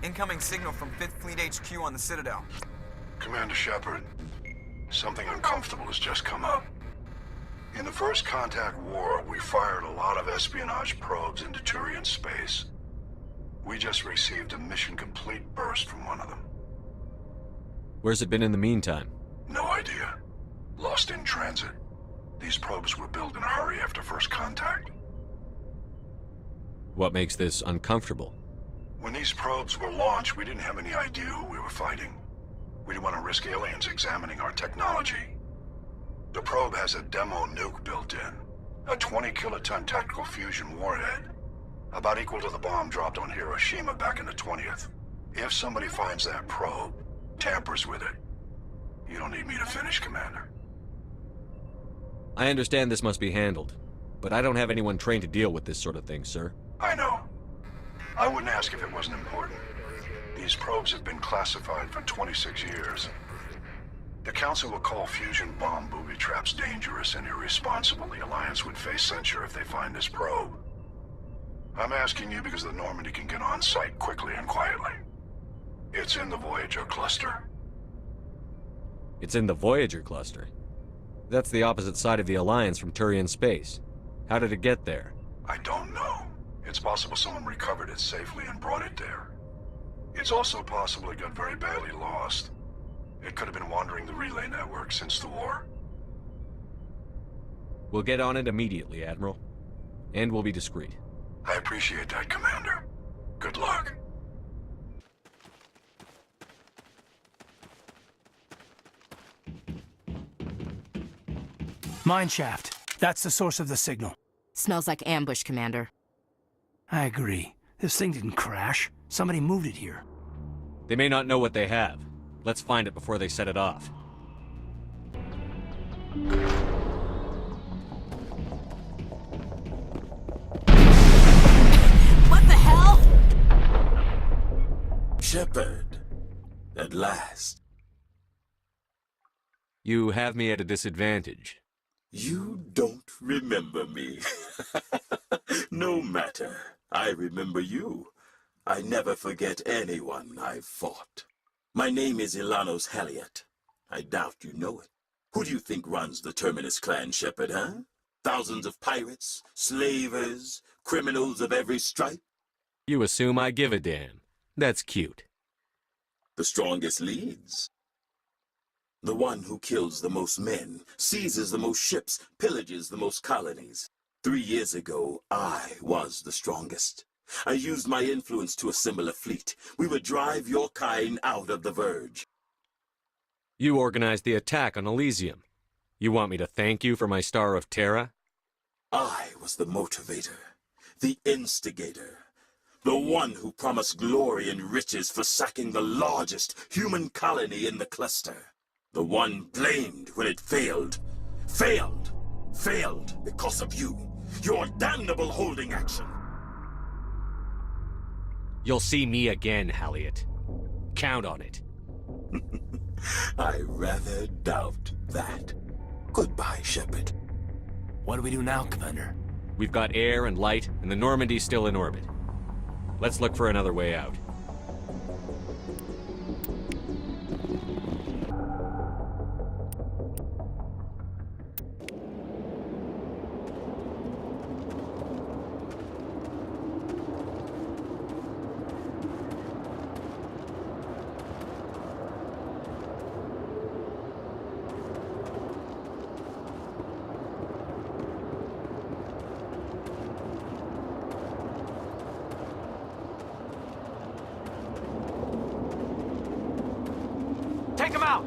Incoming signal from 5th Fleet HQ on the Citadel. Commander Shepard, something uncomfortable has just come up. In the First Contact War, we fired a lot of espionage probes into Turian space. We just received a mission complete burst from one of them. Where's it been in the meantime? No idea. Lost in transit. These probes were built in a hurry after First Contact. What makes this uncomfortable? When these probes were launched, we didn't have any idea who we were fighting. We didn't want to risk aliens examining our technology. The probe has a demo nuke built in. A 20-kiloton tactical fusion warhead. About equal to the bomb dropped on Hiroshima back in the 20th. If somebody finds that probe, tampers with it, you don't need me to finish, Commander. I understand this must be handled, but I don't have anyone trained to deal with this sort of thing, sir. I know. I wouldn't ask if it wasn't important. These probes have been classified for 26 years. The Council will call fusion bomb booby traps dangerous and irresponsible. The Alliance would face censure if they find this probe. I'm asking you because the Normandy can get on site quickly and quietly. It's in the Voyager cluster. It's in the Voyager cluster? That's the opposite side of the Alliance from Turian space. How did it get there? I don't know. It's possible someone recovered it safely and brought it there. It's also possible it got very badly lost. It could have been wandering the relay network since the war. We'll get on it immediately, Admiral. And we'll be discreet. I appreciate that, Commander. Good luck. Mine shaft. That's the source of the signal. Smells like ambush, Commander. I agree. This thing didn't crash. Somebody moved it here. They may not know what they have. Let's find it before they set it off. What the hell? Shepard, at last. You have me at a disadvantage. You don't remember me. No matter. I remember you. I never forget anyone I've fought. My name is Ilanos Halliot. I doubt you know it. Who do you think runs the Terminus clan, Shepard, huh? Thousands of pirates, slavers, criminals of every stripe? You assume I give a damn. That's cute. The strongest leads. The one who kills the most men, seizes the most ships, pillages the most colonies. 3 years ago, I was the strongest. I used my influence to assemble a fleet. We would drive your kind out of the Verge. You organized the attack on Elysium. You want me to thank you for my Star of Terra? I was the motivator, the instigator, the one who promised glory and riches for sacking the largest human colony in the cluster. The one blamed when it failed. Failed because of you. Your damnable holding action. You'll see me again, Halliot. Count on it. I rather doubt that. Goodbye, Shepard. What do we do now, Commander? We've got air and light, and the Normandy's still in orbit. Let's look for another way out. Take him out!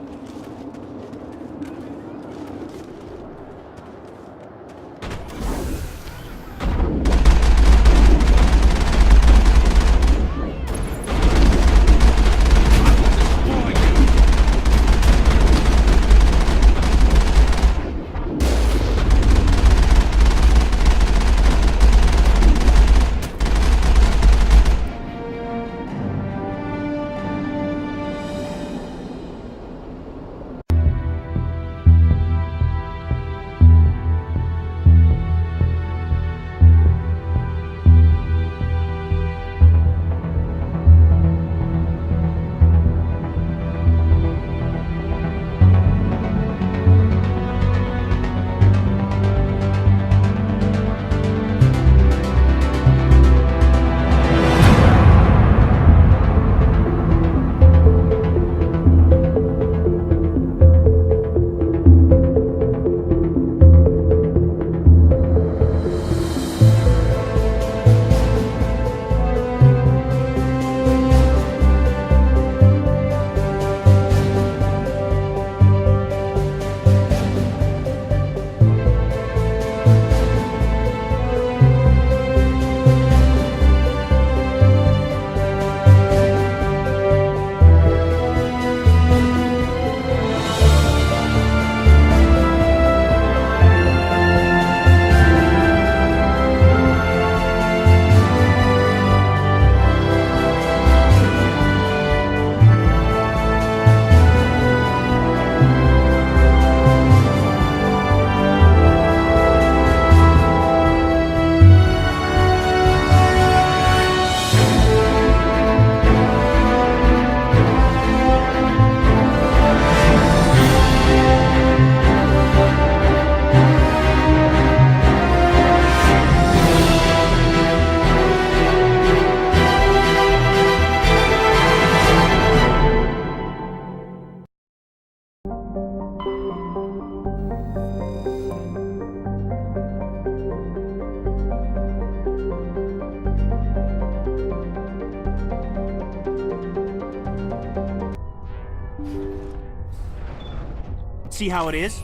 See how it is?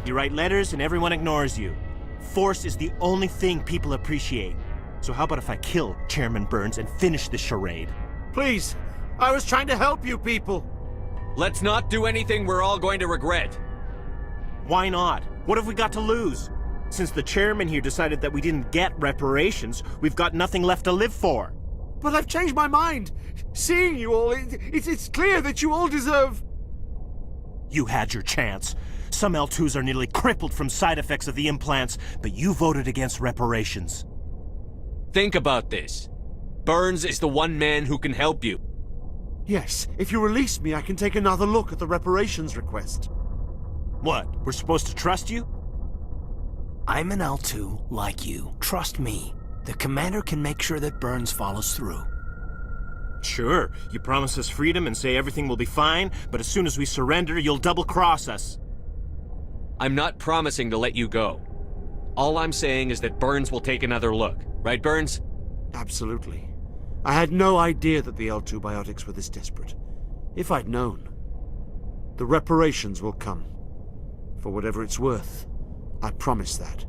You write letters and everyone ignores you. Force is the only thing people appreciate. So how about if I kill Chairman Burns and finish this charade? Please, I was trying to help you people. Let's not do anything we're all going to regret. Why not? What have we got to lose? Since the chairman here decided that we didn't get reparations, we've got nothing left to live for. But I've changed my mind. Seeing you all, it's clear that you all deserve... You had your chance. Some L2s are nearly crippled from side effects of the implants, but you voted against reparations. Think about this. Burns is the one man who can help you. Yes, if you release me, I can take another look at the reparations request. What? We're supposed to trust you? I'm an L2 like you. Trust me. The commander can make sure that Burns follows through. Sure, you promise us freedom and say everything will be fine, but as soon as we surrender, you'll double-cross us. I'm not promising to let you go. All I'm saying is that Burns will take another look. Right, Burns? Absolutely. I had no idea that the L2 biotics were this desperate. If I'd known, the reparations will come. For whatever it's worth, I promise that.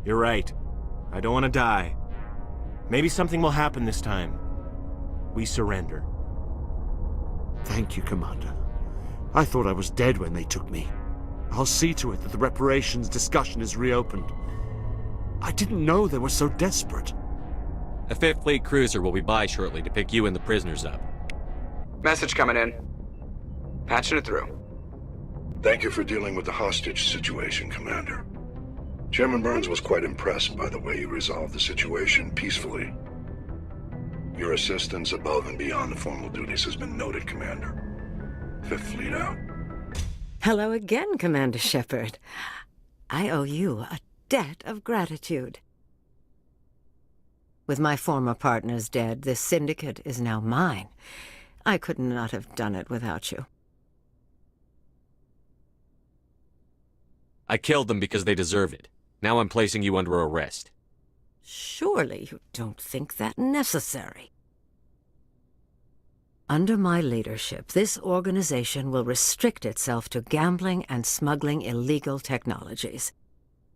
You're right. I don't want to die. Maybe something will happen this time. We surrender. Thank you, Commander. I thought I was dead when they took me. I'll see to it that the reparations discussion is reopened. I didn't know they were so desperate. A 5th Fleet cruiser will be by shortly to pick you and the prisoners up. Message coming in. Patching it through. Thank you for dealing with the hostage situation, Commander. Chairman Burns was quite impressed by the way you resolved the situation peacefully. Your assistance above and beyond the formal duties has been noted, Commander. 5th Fleet out. Hello again, Commander Shepard. I owe you a debt of gratitude. With my former partners dead, this syndicate is now mine. I could not have done it without you. I killed them because they deserve it. Now I'm placing you under arrest. Surely you don't think that necessary. Under my leadership, this organization will restrict itself to gambling and smuggling illegal technologies.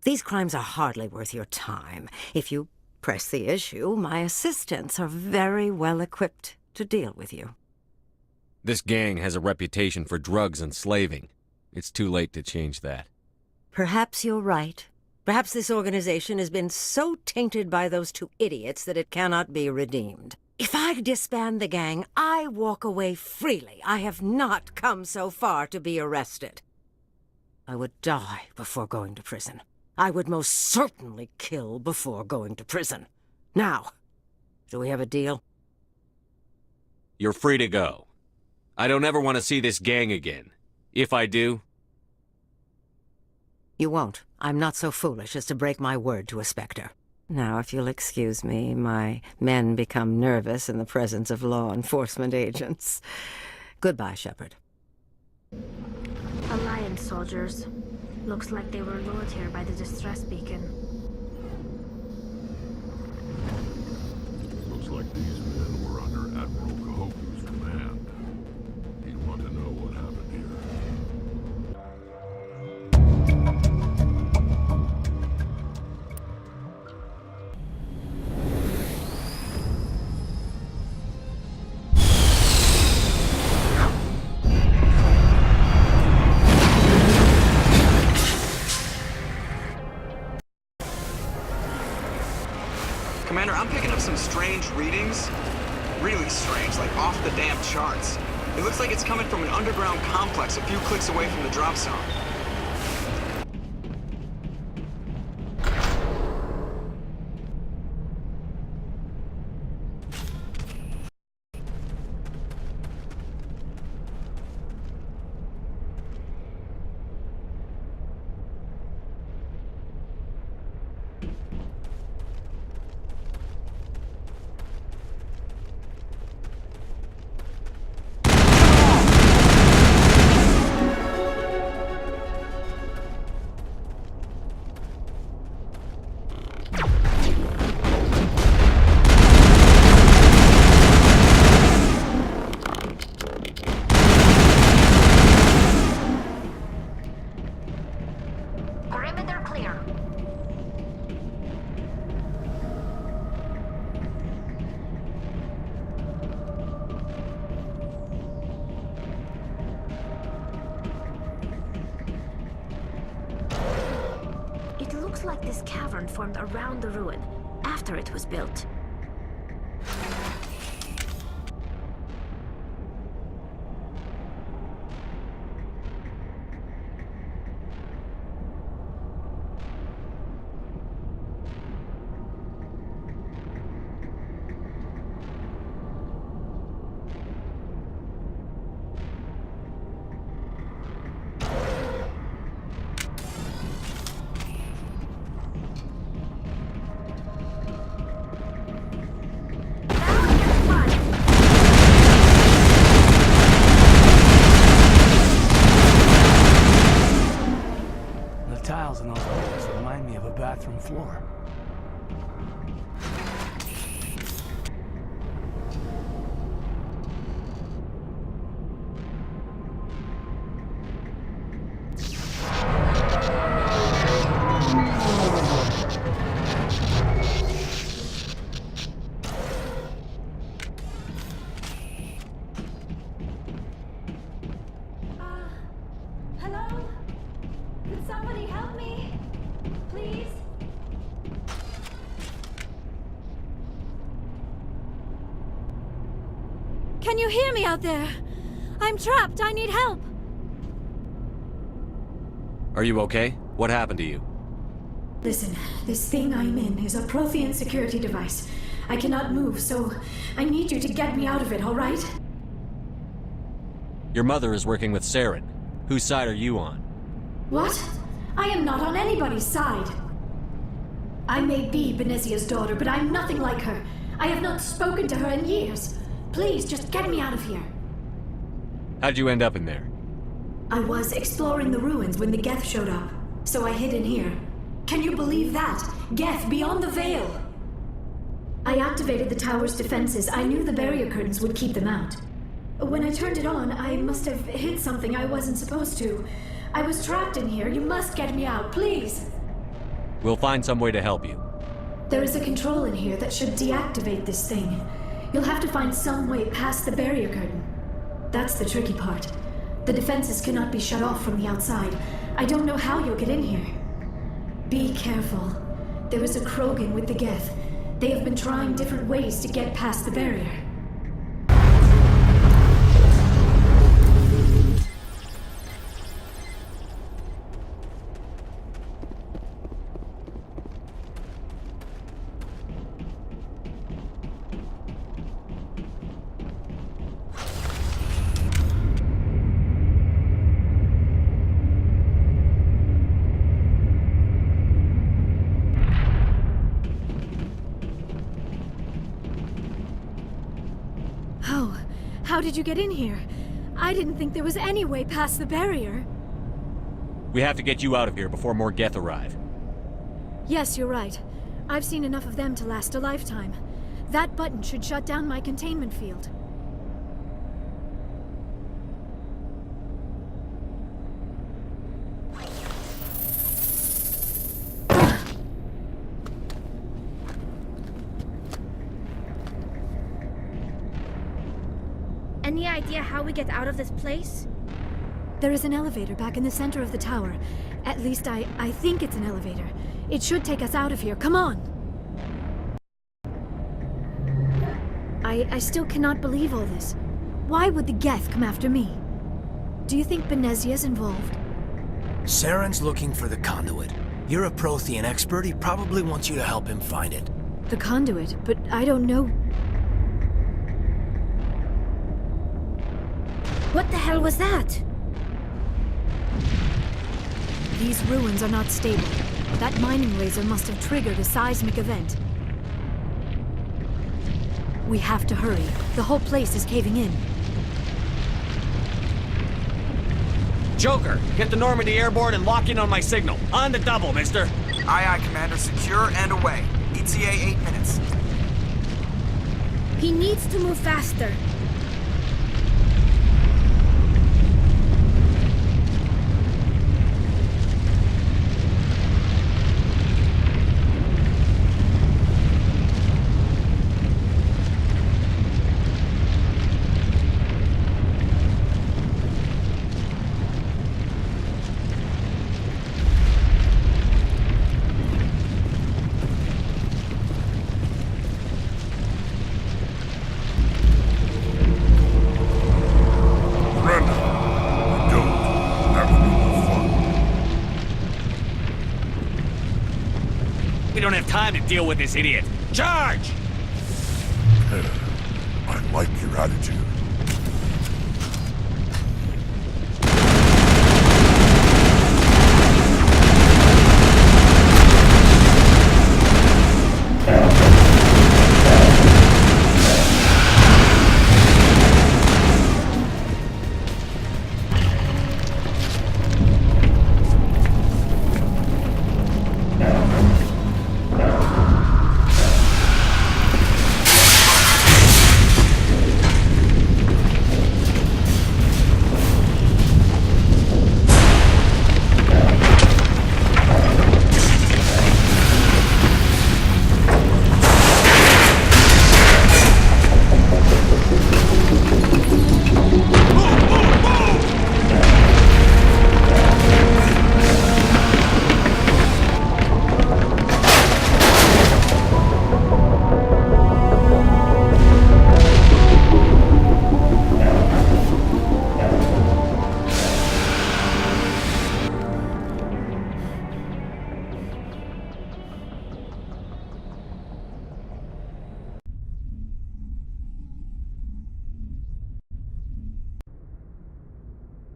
These crimes are hardly worth your time. If you press the issue, my assistants are very well equipped to deal with you. This gang has a reputation for drugs and slaving. It's too late to change that. Perhaps you're right. Perhaps this organization has been so tainted by those two idiots that it cannot be redeemed. If I disband the gang, I walk away freely. I have not come so far to be arrested. I would die before going to prison. I would most certainly kill before going to prison. Now, do we have a deal? You're free to go. I don't ever want to see this gang again. If I do... You won't. I'm not so foolish as to break my word to a Spectre. Now, if you'll excuse me, my men become nervous in the presence of law enforcement agents. Goodbye, Shepard. Alliance soldiers. Looks like they were lured here by the distress beacon. Looks like these men were under Admiral Kahoku's command. He'd want to know what happened here. Commander, I'm picking up some strange readings. Really strange, like off the damn charts. It looks like it's coming from an underground complex a few clicks away from the drop zone. This cavern formed around the ruin, after it was built. Tiles in those walls remind me of a bathroom floor. Hello? Could somebody help me? Please? Can you hear me out there? I'm trapped. I need help. Are you okay? What happened to you? Listen, this thing I'm in is a Prothean security device. I cannot move, so I need you to get me out of it, all right? Your mother is working with Saren. Whose side are you on? What? I am not on anybody's side. I may be Benezia's daughter, but I'm nothing like her. I have not spoken to her in years. Please, just get me out of here. How'd you end up in there? I was exploring the ruins when the Geth showed up, so I hid in here. Can you believe that? Geth beyond the veil! I activated the tower's defenses. I knew the barrier curtains would keep them out. When I turned it on, I must have hit something I wasn't supposed to. I was trapped in here. You must get me out, please! We'll find some way to help you. There is a control in here that should deactivate this thing. You'll have to find some way past the barrier curtain. That's the tricky part. The defenses cannot be shut off from the outside. I don't know how you'll get in here. Be careful. There is a Krogan with the Geth. They have been trying different ways to get past the barrier. How did you get in here? I didn't think there was any way past the barrier. We have to get you out of here before more Geth arrive. Yes, you're right. I've seen enough of them to last a lifetime. That button should shut down my containment field. Any idea how we get out of this place? There is an elevator back in the center of the tower. At least I think it's an elevator. It should take us out of here. Come on! I still cannot believe all this. Why would the Geth come after me? Do you think Benezia's involved? Saren's looking for the conduit. You're a Prothean expert. He probably wants you to help him find it. The conduit? But I don't know... What the hell was that? These ruins are not stable. That mining laser must have triggered a seismic event. We have to hurry. The whole place is caving in. Joker, get the Normandy airborne and lock in on my signal. On the double, mister. Aye, aye, Commander. Secure and away. ETA 8 minutes. He needs to move faster. time to deal with this idiot. Charge! I like your attitude.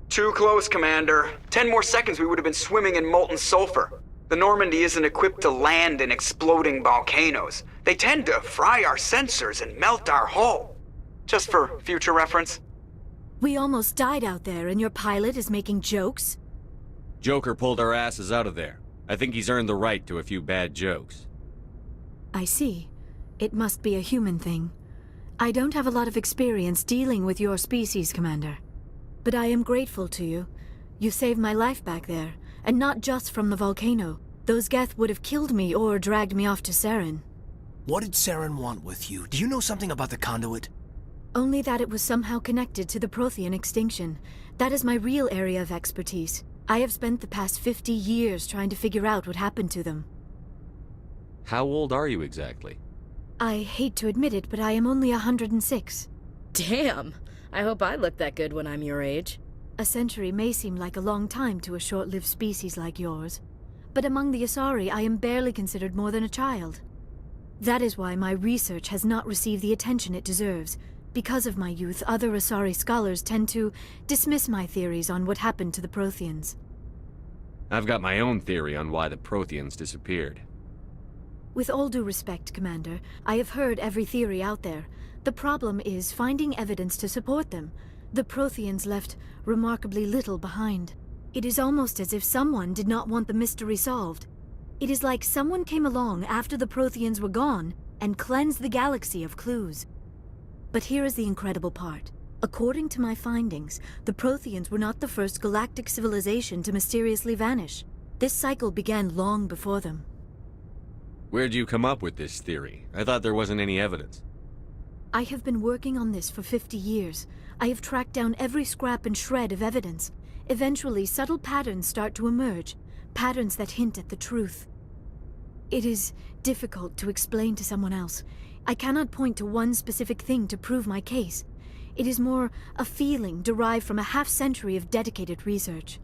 Too close, Commander. 10 more seconds we would have been swimming in molten sulfur. The Normandy isn't equipped to land in exploding volcanoes. They tend to fry our sensors and melt our hull. Just for future reference. We almost died out there, and your pilot is making jokes? Joker pulled our asses out of there. I think he's earned the right to a few bad jokes. I see. It must be a human thing. I don't have a lot of experience dealing with your species, Commander. But I am grateful to you. You saved my life back there, and not just from the volcano. Those Geth would have killed me or dragged me off to Saren. What did Saren want with you? Do you know something about the conduit? Only that it was somehow connected to the Prothean extinction. That is my real area of expertise. I have spent the past 50 years trying to figure out what happened to them. How old are you exactly? I hate to admit it, but I am only 106. Damn! I hope I look that good when I'm your age. A century may seem like a long time to a short-lived species like yours, but among the Asari I am barely considered more than a child. That is why my research has not received the attention it deserves. Because of my youth, other Asari scholars tend to dismiss my theories on what happened to the Protheans. I've got my own theory on why the Protheans disappeared. With all due respect, Commander, I have heard every theory out there. The problem is finding evidence to support them. The Protheans left remarkably little behind. It is almost as if someone did not want the mystery solved. It is like someone came along after the Protheans were gone and cleansed the galaxy of clues. But here is the incredible part. According to my findings, the Protheans were not the first galactic civilization to mysteriously vanish. This cycle began long before them. Where'd you come up with this theory? I thought there wasn't any evidence. I have been working on this for 50 years. I have tracked down every scrap and shred of evidence. Eventually, subtle patterns start to emerge, patterns that hint at the truth. It is difficult to explain to someone else. I cannot point to one specific thing to prove my case. It is more a feeling derived from a half-century of dedicated research.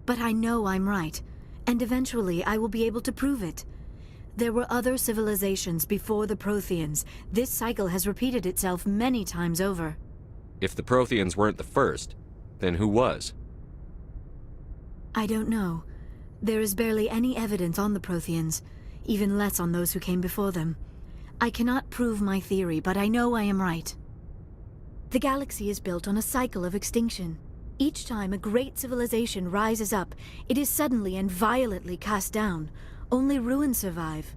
But I know I'm right, and eventually I will be able to prove it. There were other civilizations before the Protheans. This cycle has repeated itself many times over. If the Protheans weren't the first, then who was? I don't know. There is barely any evidence on the Protheans, even less on those who came before them. I cannot prove my theory, but I know I am right. The galaxy is built on a cycle of extinction. Each time a great civilization rises up, it is suddenly and violently cast down. Only ruins survive.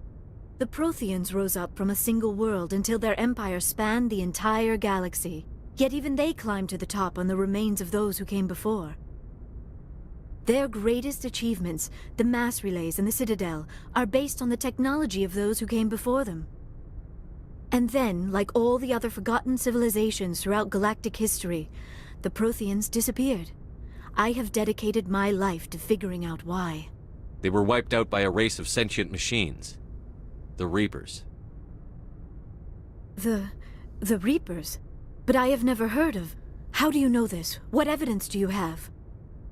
The Protheans rose up from a single world until their empire spanned the entire galaxy. Yet even they climbed to the top on the remains of those who came before. Their greatest achievements, the mass relays and the Citadel, are based on the technology of those who came before them. And then, like all the other forgotten civilizations throughout galactic history, the Protheans disappeared. I have dedicated my life to figuring out why. They were wiped out by a race of sentient machines. The Reapers. The Reapers? But I have never heard of. How do you know this? What evidence do you have?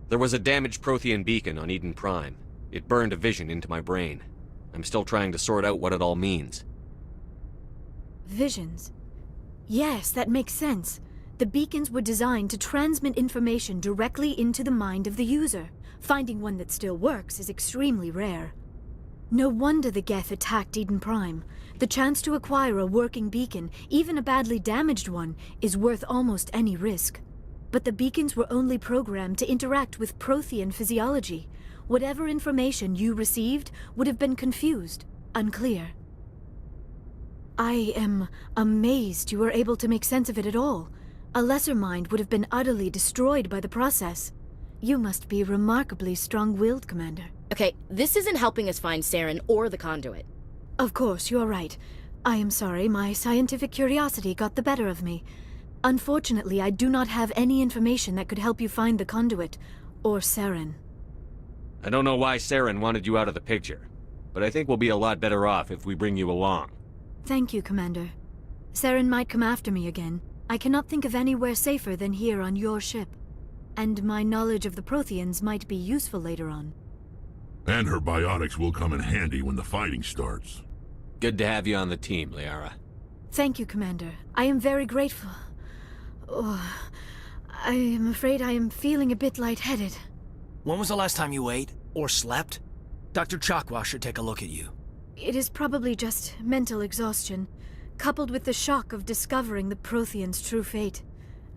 There was a damaged Prothean beacon on Eden Prime. It burned a vision into my brain. I'm still trying to sort out what it all means. Visions. Yes, that makes sense. The beacons were designed to transmit information directly into the mind of the user. Finding one that still works is extremely rare. No wonder the Geth attacked Eden Prime. The chance to acquire a working beacon, even a badly damaged one, is worth almost any risk. But the beacons were only programmed to interact with Prothean physiology. Whatever information you received would have been confused, unclear. I am amazed you were able to make sense of it at all. A lesser mind would have been utterly destroyed by the process. You must be remarkably strong-willed, Commander. Okay, this isn't helping us find Saren or the conduit. Of course, you're right. I am sorry, my scientific curiosity got the better of me. Unfortunately, I do not have any information that could help you find the conduit, or Saren. I don't know why Saren wanted you out of the picture, but I think we'll be a lot better off if we bring you along. Thank you, Commander. Saren might come after me again. I cannot think of anywhere safer than here on your ship. And my knowledge of the Protheans might be useful later on. And her biotics will come in handy when the fighting starts. Good to have you on the team, Liara. Thank you, Commander. I am very grateful. Oh, I am afraid I am feeling a bit lightheaded. When was the last time you ate? Or slept? Dr. Chakwa should take a look at you. It is probably just mental exhaustion, coupled with the shock of discovering the Protheans' true fate.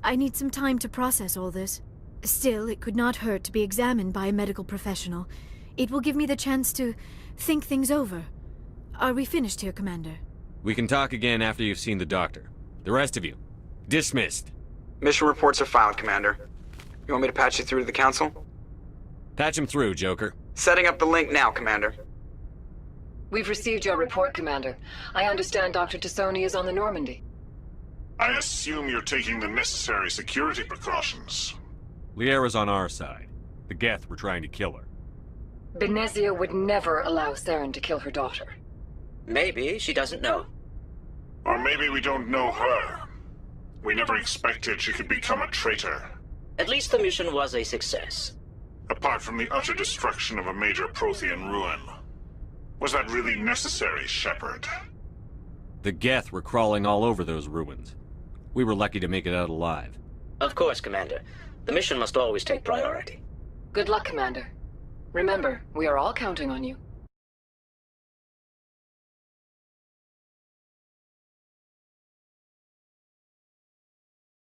I need some time to process all this. Still, it could not hurt to be examined by a medical professional. It will give me the chance to think things over. Are we finished here, Commander? We can talk again after you've seen the doctor. The rest of you, dismissed. Mission reports are filed, Commander. You want me to patch you through to the Council? Patch him through, Joker. Setting up the link now, Commander. We've received your report, Commander. I understand Dr. Tassoni is on the Normandy. I assume you're taking the necessary security precautions. Liara's on our side. The Geth were trying to kill her. Benezia would never allow Saren to kill her daughter. Maybe she doesn't know. Or maybe we don't know her. We never expected she could become a traitor. At least the mission was a success. Apart from the utter destruction of a major Prothean ruin. Was that really necessary, Shepard? The Geth were crawling all over those ruins. We were lucky to make it out alive. Of course, Commander. The mission must always take priority. Good luck, Commander. Remember, we are all counting on you.